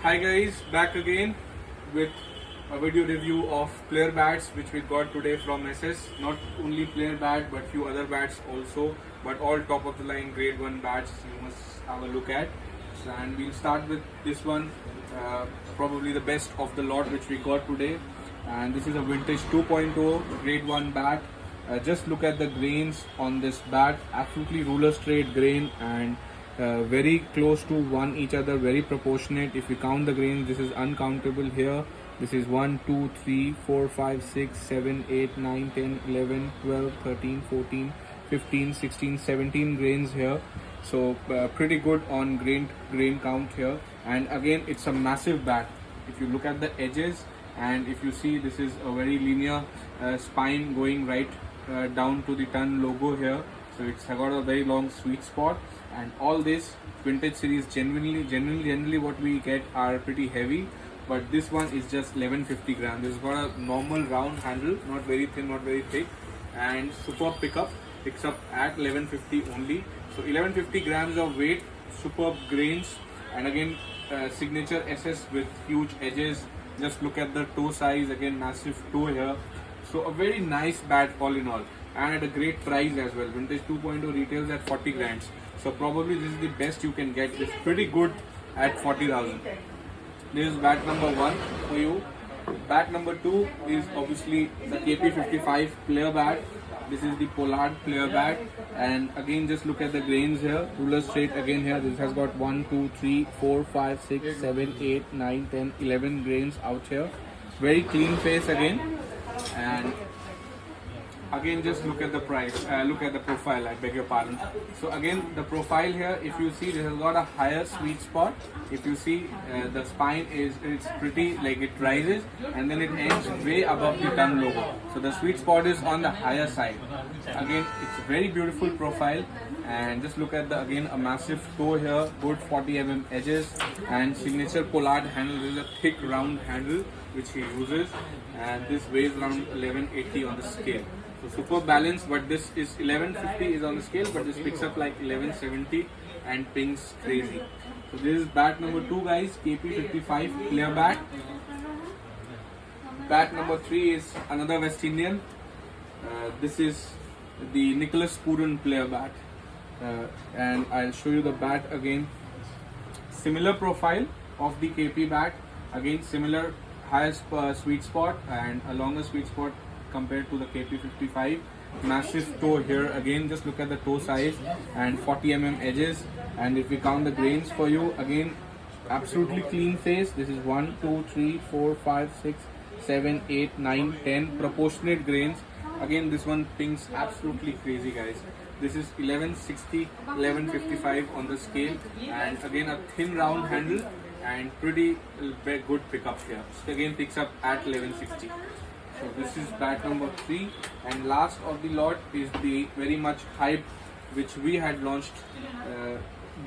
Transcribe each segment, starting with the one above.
Hi guys, back again with a video review of player bats which we got today from SS. Not only player bat but few other bats also, but all top of the line grade 1 bats you must have a look at. And we'll start with this one, probably the best of the lot which we got today. And this is a vintage 2.0 grade 1 bat. Just look at the grains on this bat, absolutely ruler straight grain and very close to one each other, very proportionate. If we count the grains, this is uncountable here. This is 1 2 3 4 5 6 7 8 9 10 11 12 13 14 15 16 17 grains here. So pretty good on grain count here. And again, it's a massive bat. If you look at the edges and if you see, this is a very linear spine going right down to the ton logo here. So it's got a very long sweet spot, and all this vintage series generally what we get are pretty heavy, but this one is just 1150 grams. This has got a normal round handle, not very thin, not very thick, and superb pickup. Picks up at 1150 only. So 1150 grams of weight, superb grains, and again signature SS with huge edges. Just look at the toe size, again massive toe here. So a very nice bat all in all, and at a great price as well. Vintage 2.0 retails at 40 grands. So probably this is the best you can get. It's pretty good at 40,000. This is bat number 1 for you. Bat number 2 is obviously the KP55 player bat. This is the Pollard player bat, and again just look at the grains here, ruler straight again here. This has got 1 2 3 4 5 6 7 8 9 10 11 grains out here. Very clean face again. And again just look at the price, look at the profile, I beg your pardon. So again the profile here, if you see, this has got a higher sweet spot. If you see, the spine it's pretty, like it rises and then it ends way above the ton logo. So the sweet spot is on the higher side. Again, it's a very beautiful profile, and just look at the, again, a massive toe here, good 40 mm edges, and signature Pollard handle. This is a thick round handle which he uses, and this weighs around 1180 on the scale. So super balanced, but this is 1150 is on the scale, but this picks up like 1170 and pings crazy. So this is bat number 2 guys, KP55 player bat. Bat number 3 is another West Indian. This is the Nicholas Pooran player bat, and I'll show you the bat again. Similar profile of the KP bat, again similar highest sweet spot and a longer sweet spot compared to the KP55. Massive toe here, again just look at the toe size and 40 mm edges. And if we count the grains for you, again absolutely clean face. This is 1 2 3 4 5 6 7 8 9 10 proportionate grains. Again this one pings absolutely crazy guys. This is 1160 1155 on the scale, and again a thin round handle and pretty good pickup here. So again picks up at 1160. So this is bat number 3, and last of the lot is the very much hype which we had launched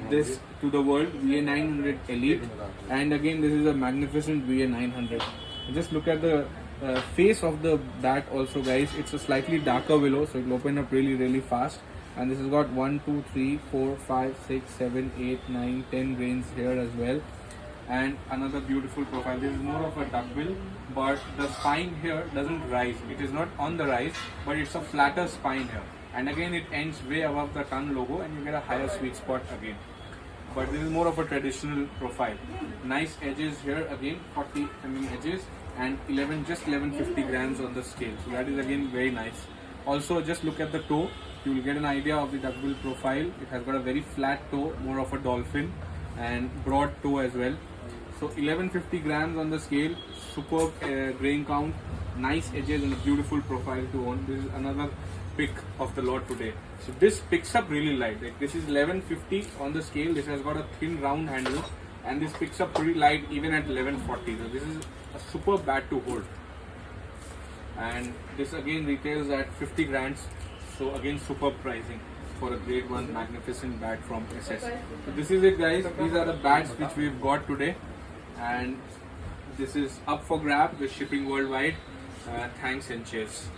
this to the world, VA900 Elite. And again this is a magnificent VA900. Just look at the face of the bat also guys. It's a slightly darker willow, so it will open up really fast. And this has got 1 2 3 4 5 6 7 8 9 10 grains here as well. And another beautiful profile. This is more of a duckbill, but the spine here doesn't rise. It is not on the rise, but it's a flatter spine here. And again it ends way above the ton logo, and you get a higher sweet spot again. But this is more of a traditional profile. Nice edges here, again 40 mm edges, and just 1150 grams on the scale. So that is again very nice. Also just look at the toe. You will get an idea of the duckbill profile. It has got a very flat toe, more of a dolphin, and broad toe as well. So 1150 grams on the scale, superb grain count, nice edges, and a beautiful profile to own. This is another pick of the lot today. So this picks up really light. Like this is 1150 on the scale. This has got a thin round handle, and this picks up pretty light even at 1140. So this is a superb bat to hold. And this again retails at 50 grands. So again superb pricing for a grade 1 magnificent bat from SS. So this is it guys. These are the bats which we've got today, and this is up for grab with shipping worldwide. Thanks and cheers.